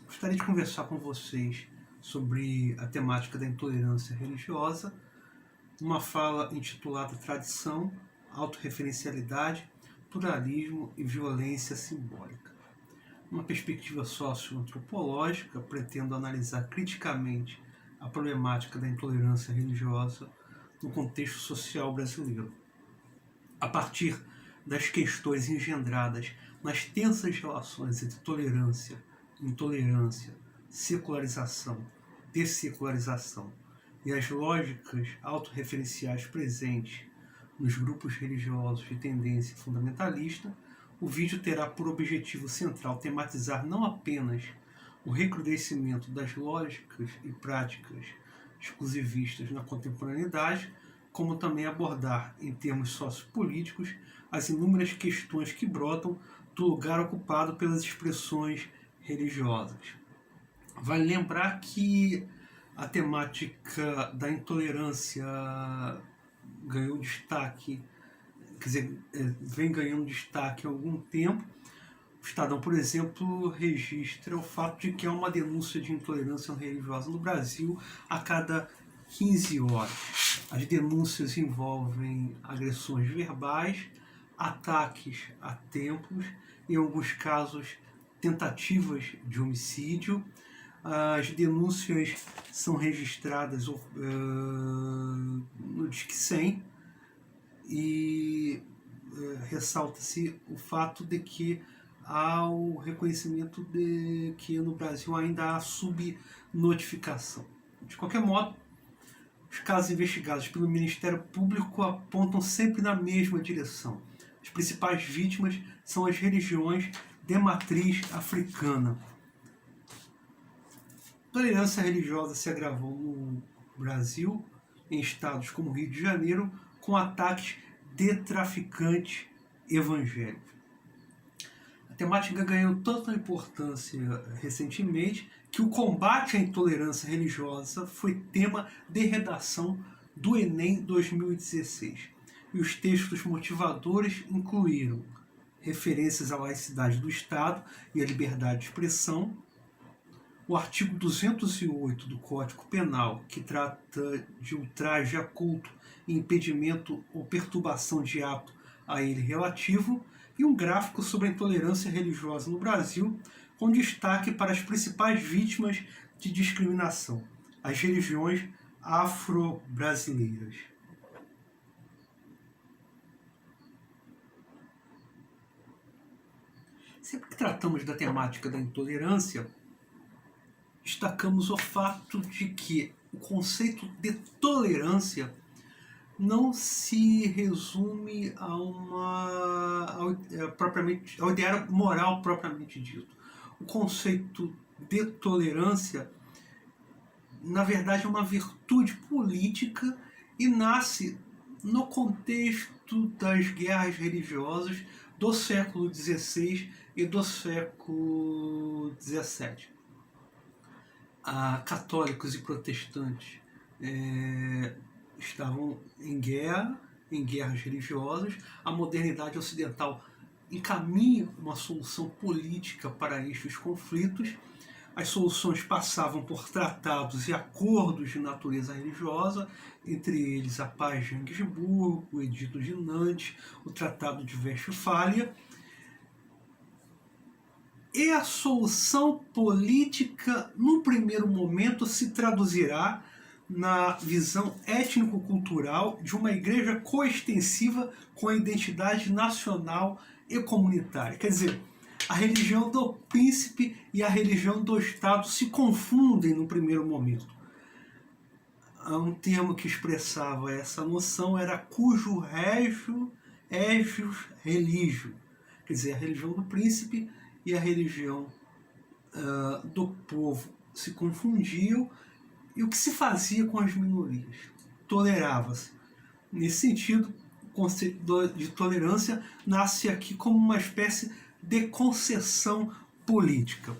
Gostaria de conversar com vocês sobre a temática da intolerância religiosa, numa fala intitulada Tradição, Autorreferencialidade, Pluralismo e Violência Simbólica. Uma perspectiva socioantropológica, pretendo analisar criticamente a problemática da intolerância religiosa no contexto social brasileiro, a partir das questões engendradas nas tensas relações entre tolerância, intolerância, secularização, dessecularização e as lógicas autorreferenciais presentes nos grupos religiosos de tendência fundamentalista, o vídeo terá por objetivo central tematizar não apenas o recrudescimento das lógicas e práticas exclusivistas na contemporaneidade, como também abordar, em termos sociopolíticos, as inúmeras questões que brotam do lugar ocupado pelas expressões religiosas. Vale lembrar que a temática da intolerância ganhou destaque, vem ganhando destaque há algum tempo. O Estadão, por exemplo, registra o fato de que há uma denúncia de intolerância religiosa no Brasil a cada 15 horas. As denúncias envolvem agressões verbais, ataques a templos, em alguns casos tentativas de homicídio. As denúncias são registradas no Disque 100 e ressalta-se o fato de que há o reconhecimento de que no Brasil ainda há subnotificação. De qualquer modo, os casos investigados pelo Ministério Público apontam sempre na mesma direção. As principais vítimas são as religiões de matriz africana. A tolerância religiosa se agravou no Brasil, em estados como Rio de Janeiro, com ataques de traficantes evangélicos. A temática ganhou tanta importância recentemente que o combate à intolerância religiosa foi tema de redação do Enem 2016. E os textos motivadores incluíram referências à laicidade do Estado e à liberdade de expressão, o artigo 208 do Código Penal, que trata de ultraje a culto, impedimento ou perturbação de ato a ele relativo, e um gráfico sobre a intolerância religiosa no Brasil, com destaque para as principais vítimas de discriminação, as religiões afro-brasileiras. Sempre que tratamos da temática da intolerância, destacamos o fato de que o conceito de tolerância não se resume ao ideário moral propriamente dito. O conceito de tolerância, na verdade, é uma virtude política e nasce no contexto das guerras religiosas do século XVI e do século XVII. Católicos e protestantes estavam em guerras religiosas. A modernidade ocidental encaminha uma solução política para estes conflitos. As soluções passavam por tratados e acordos de natureza religiosa, entre eles a Paz de Regensburgo, o Edito de Nantes, o Tratado de Westfália. E a solução política, no primeiro momento, se traduzirá na visão étnico-cultural de uma igreja coextensiva com a identidade nacional e comunitária. Quer dizer, a religião do príncipe e a religião do Estado se confundem no primeiro momento. Um termo que expressava essa noção era cujo regius religio, quer dizer, a religião do príncipe e a religião do povo se confundiam. E o que se fazia com as minorias? Tolerava-se. Nesse sentido, o conceito de tolerância nasce aqui como uma espécie de concessão política.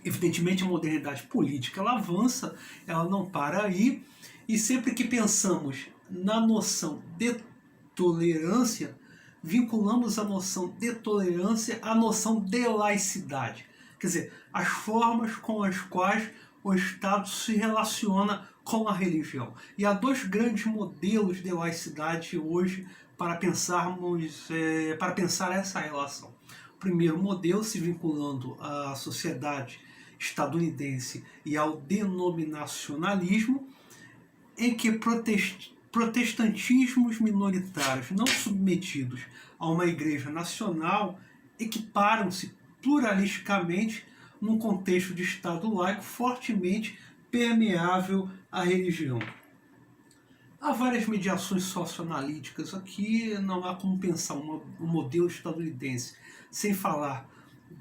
Evidentemente, a modernidade política ela avança, ela não para aí, e sempre que pensamos na noção de tolerância, vinculamos a noção de tolerância à noção de laicidade. Quer dizer, as formas com as quais o Estado se relaciona com a religião. E há dois grandes modelos de laicidade hoje para para pensar essa relação. O primeiro modelo, se vinculando à sociedade estadunidense e ao denominacionalismo, em que protestantismos minoritários não submetidos a uma igreja nacional equiparam-se pluralisticamente num contexto de Estado laico fortemente permeável à religião. Há várias mediações socioanalíticas aqui, não há como pensar um modelo estadunidense sem falar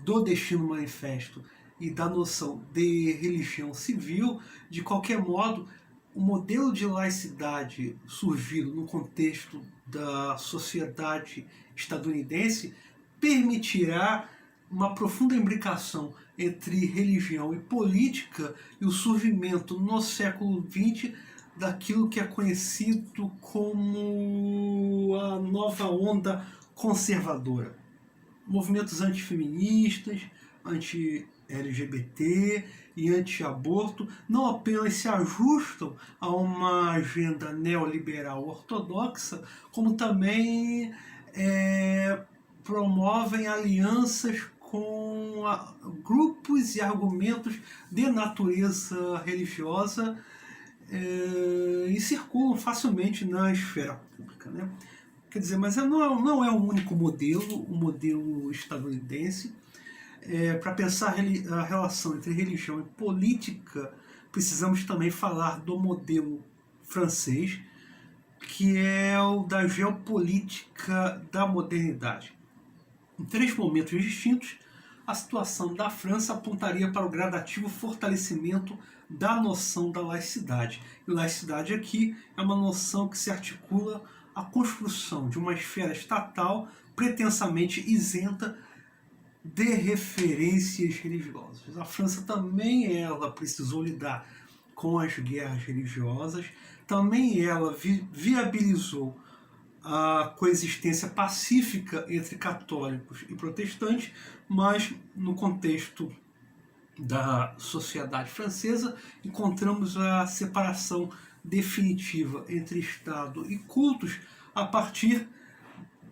do destino manifesto e da noção de religião civil. De qualquer modo, o modelo de laicidade surgido no contexto da sociedade estadunidense permitirá uma profunda imbricação entre religião e política e o surgimento no século XX daquilo que é conhecido como a nova onda conservadora. Movimentos antifeministas, anti-LGBT e anti-aborto não apenas se ajustam a uma agenda neoliberal ortodoxa, como também promovem alianças com grupos e argumentos de natureza religiosa e circulam facilmente na esfera pública, né? Quer dizer, mas não é o único modelo, o modelo estadunidense. Para pensar a relação entre religião e política, precisamos também falar do modelo francês, que é o da geopolítica da modernidade. Em três momentos distintos, a situação da França apontaria para o gradativo fortalecimento da noção da laicidade. E laicidade aqui é uma noção que se articula à construção de uma esfera estatal pretensamente isenta de referências religiosas. A França também ela precisou lidar com as guerras religiosas, também ela viabilizou a coexistência pacífica entre católicos e protestantes, mas no contexto da sociedade francesa encontramos a separação definitiva entre Estado e cultos a partir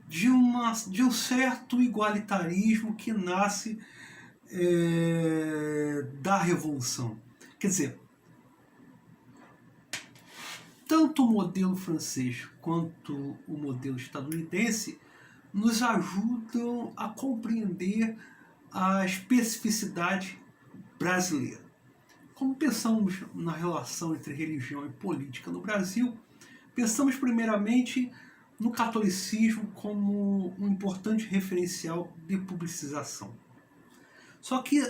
de um certo igualitarismo que nasce da Revolução. Quer dizer, tanto o modelo francês quanto o modelo estadunidense nos ajudam a compreender a especificidade brasileira. Como pensamos na relação entre religião e política no Brasil, pensamos primeiramente no catolicismo como um importante referencial de publicização. Só que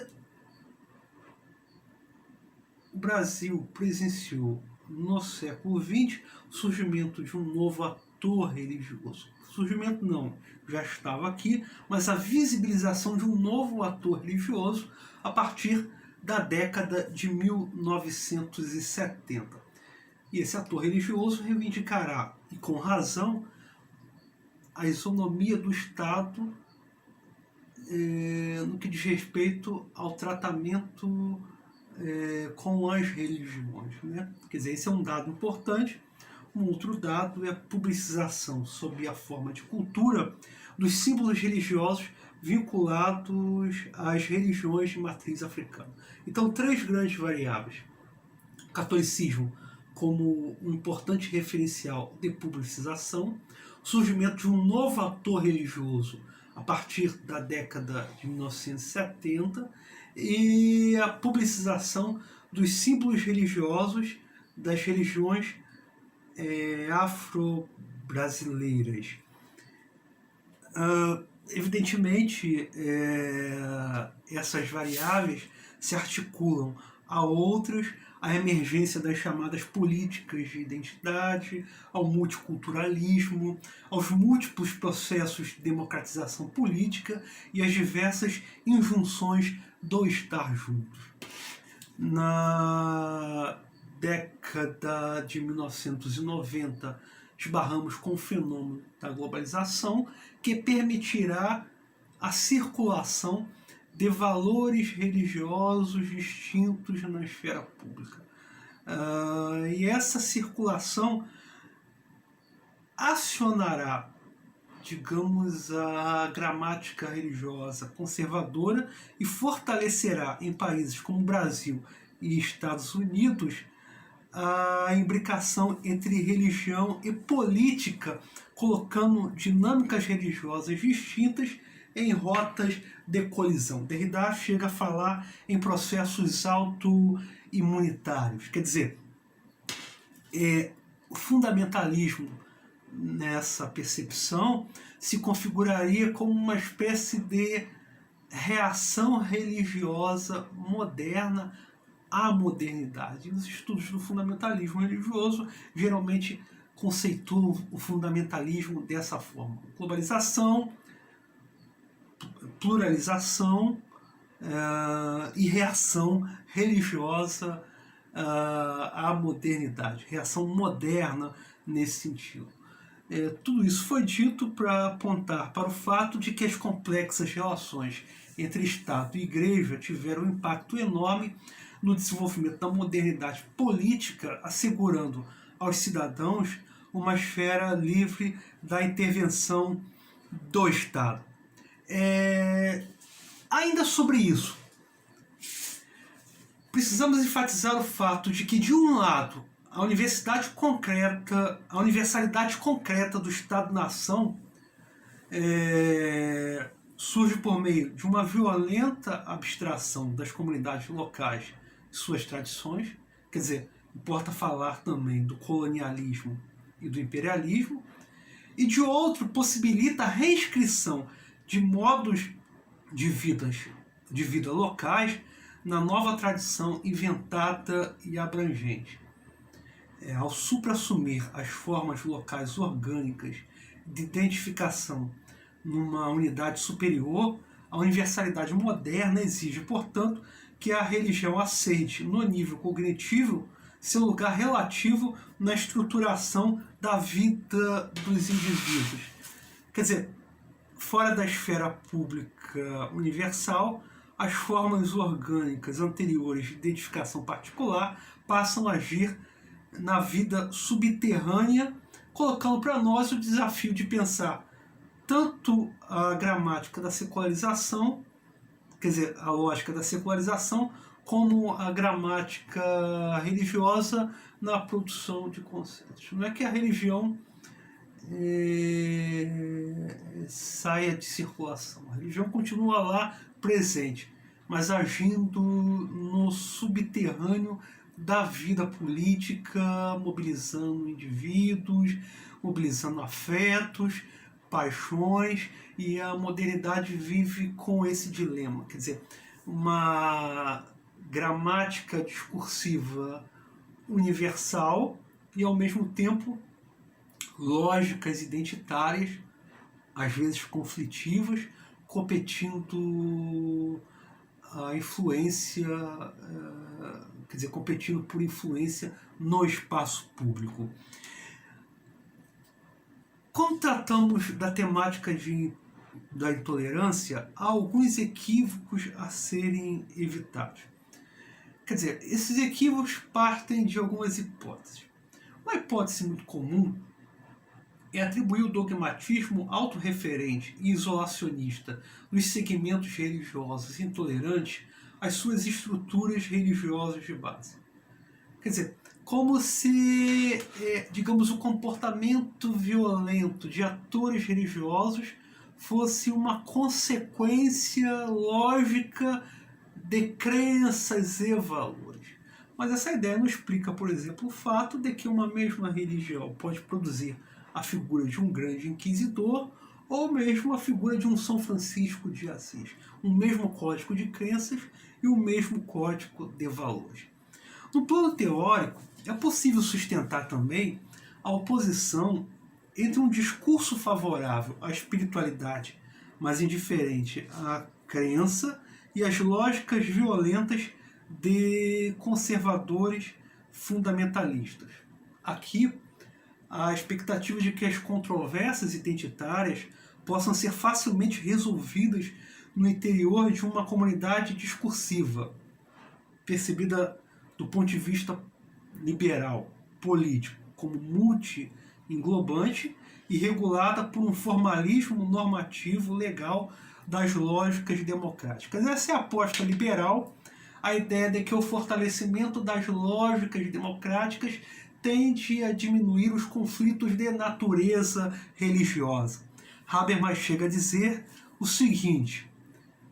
o Brasil presenciou no século XX o surgimento de um novo ator religioso. Surgimento não, já estava aqui, mas a visibilização de um novo ator religioso a partir da década de 1970. E esse ator religioso reivindicará, e com razão, a isonomia do Estado no que diz respeito ao tratamento com as religiões, né? Quer dizer, esse é um dado importante. Um outro dado é a publicização sob a forma de cultura dos símbolos religiosos vinculados às religiões de matriz africana. Então, três grandes variáveis. O catolicismo como um importante referencial de publicização, o surgimento de um novo ator religioso a partir da década de 1970 e a publicização dos símbolos religiosos das religiões afro-brasileiras. Evidentemente, essas variáveis se articulam a outras, a emergência das chamadas políticas de identidade, ao multiculturalismo, aos múltiplos processos de democratização política e às diversas injunções do estar juntos. Na década de 1990, esbarramos com o fenômeno da globalização, que permitirá a circulação de valores religiosos distintos na esfera pública. E essa circulação acionará, digamos, a gramática religiosa conservadora e fortalecerá em países como Brasil e Estados Unidos a imbricação entre religião e política, colocando dinâmicas religiosas distintas em rotas de colisão. Derrida chega a falar em processos autoimunitários. Quer dizer, o fundamentalismo, nessa percepção, se configuraria como uma espécie de reação religiosa moderna à modernidade. Os estudos do fundamentalismo religioso geralmente conceituam o fundamentalismo dessa forma: globalização, pluralização e reação religiosa à modernidade, reação moderna nesse sentido. Tudo isso foi dito para apontar para o fato de que as complexas relações entre Estado e Igreja tiveram um impacto enorme no desenvolvimento da modernidade política, assegurando aos cidadãos uma esfera livre da intervenção do Estado. Ainda sobre isso, precisamos enfatizar o fato de que, de um lado, a universalidade concreta do Estado-nação surge por meio de uma violenta abstração das comunidades locais e suas tradições. Quer dizer, importa falar também do colonialismo e do imperialismo. E, de outro, possibilita a reinscrição de modos de vida locais na nova tradição inventada e abrangente. Ao supra-assumir as formas locais orgânicas de identificação numa unidade superior, a universalidade moderna exige, portanto, que a religião aceite, no nível cognitivo, seu lugar relativo na estruturação da vida dos indivíduos. Quer dizer, fora da esfera pública universal, as formas orgânicas anteriores de identificação particular passam a agir na vida subterrânea, colocando para nós o desafio de pensar tanto a gramática da secularização, quer dizer, a lógica da secularização, como a gramática religiosa na produção de conceitos. Não é que a religião saia de circulação. A religião continua lá presente, mas agindo no subterrâneo da vida política, mobilizando indivíduos, mobilizando afetos, paixões, e a modernidade vive com esse dilema. Quer dizer, uma gramática discursiva universal e, ao mesmo tempo, lógicas identitárias, às vezes conflitivas, competindo a influência, quer dizer, competindo por influência no espaço público. Quando tratamos da temática da intolerância, há alguns equívocos a serem evitados. Quer dizer, esses equívocos partem de algumas hipóteses. Uma hipótese muito comum é atribuir o dogmatismo autorreferente e isolacionista dos segmentos religiosos intolerantes às suas estruturas religiosas de base. Quer dizer, como se, digamos, o comportamento violento de atores religiosos fosse uma consequência lógica de crenças e valores. Mas essa ideia não explica, por exemplo, o fato de que uma mesma religião pode produzir a figura de um grande inquisidor ou mesmo a figura de um São Francisco de Assis, o mesmo código de crenças e o mesmo código de valores. No plano teórico, é possível sustentar também a oposição entre um discurso favorável à espiritualidade, mas indiferente à crença, e as lógicas violentas de conservadores fundamentalistas. Aqui, a expectativa de que as controvérsias identitárias possam ser facilmente resolvidas no interior de uma comunidade discursiva, percebida do ponto de vista liberal, político, como multi-englobante e regulada por um formalismo normativo legal das lógicas democráticas. Essa é a aposta liberal, a ideia de que o fortalecimento das lógicas democráticas tende a diminuir os conflitos de natureza religiosa. Habermas chega a dizer o seguinte: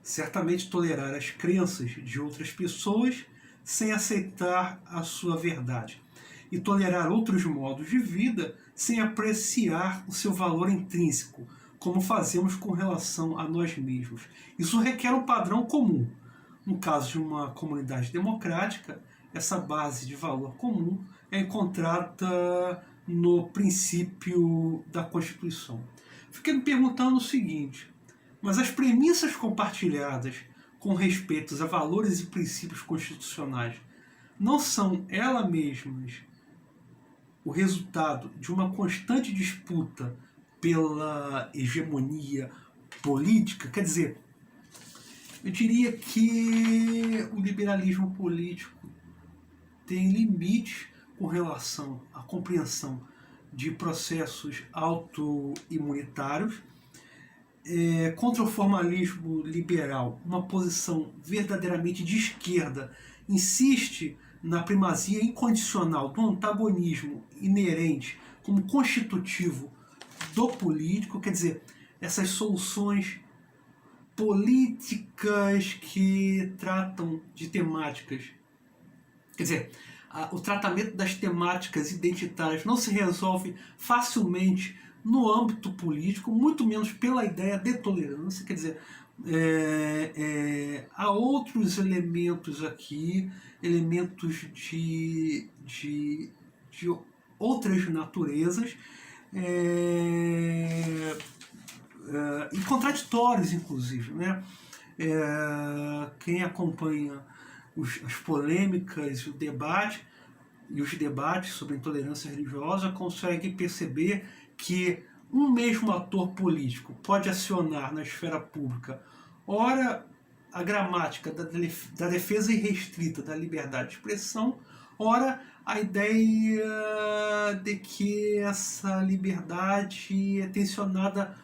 certamente tolerar as crenças de outras pessoas sem aceitar a sua verdade, e tolerar outros modos de vida sem apreciar o seu valor intrínseco, como fazemos com relação a nós mesmos. Isso requer um padrão comum. No caso de uma comunidade democrática, essa base de valor comum é encontrada no princípio da Constituição. Fiquei me perguntando o seguinte: mas as premissas compartilhadas com respeito a valores e princípios constitucionais não são elas mesmas o resultado de uma constante disputa pela hegemonia política? Quer dizer, eu diria que o liberalismo político tem limites com relação à compreensão de processos autoimunitários. Contra o formalismo liberal, uma posição verdadeiramente de esquerda insiste na primazia incondicional do antagonismo inerente como constitutivo do político. Quer dizer, essas soluções políticas que tratam de temáticas, quer dizer, o tratamento das temáticas identitárias não se resolve facilmente no âmbito político, muito menos pela ideia de tolerância. Quer dizer, há outros elementos aqui, elementos de outras naturezas, e contraditórios, inclusive, né? Quem acompanha as polêmicas, o debate e os debates sobre intolerância religiosa consegue perceber que um mesmo ator político pode acionar na esfera pública, ora a gramática da defesa irrestrita da liberdade de expressão, ora a ideia de que essa liberdade é tensionada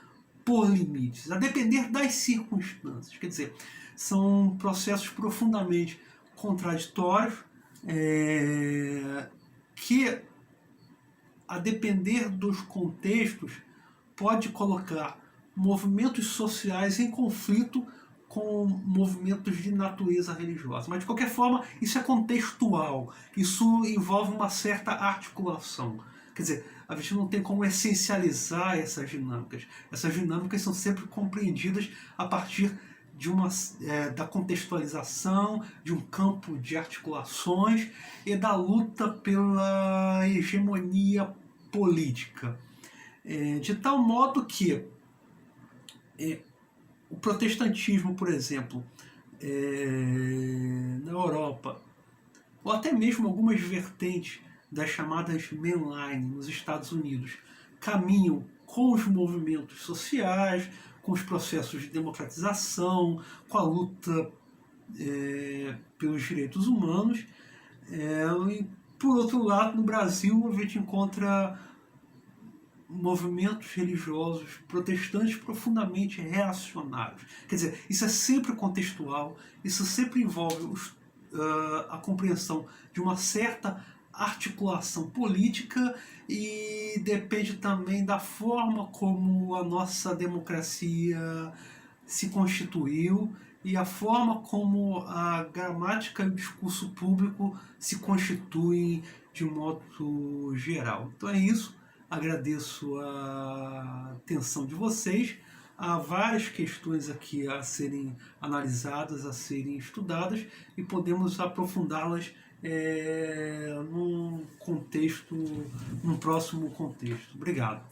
por limites, a depender das circunstâncias. Quer dizer, são processos profundamente contraditórios, que, a depender dos contextos, pode colocar movimentos sociais em conflito com movimentos de natureza religiosa. Mas, de qualquer forma, isso é contextual, isso envolve uma certa articulação. Quer dizer, a gente não tem como essencializar essas dinâmicas. Essas dinâmicas são sempre compreendidas a partir de da contextualização, de um campo de articulações e da luta pela hegemonia política. De tal modo que o protestantismo, por exemplo, na Europa, ou até mesmo algumas vertentes das chamadas mainline nos Estados Unidos, caminham com os movimentos sociais, com os processos de democratização, com a luta pelos direitos humanos. E, por outro lado, no Brasil, a gente encontra movimentos religiosos protestantes profundamente reacionários. Quer dizer, isso é sempre contextual, isso sempre envolve a compreensão de uma certa articulação política e depende também da forma como a nossa democracia se constituiu e a forma como a gramática e o discurso público se constituem de modo geral. Então é isso. Agradeço a atenção de vocês. Há várias questões aqui a serem analisadas, a serem estudadas, e podemos aprofundá-las num próximo contexto. Obrigado.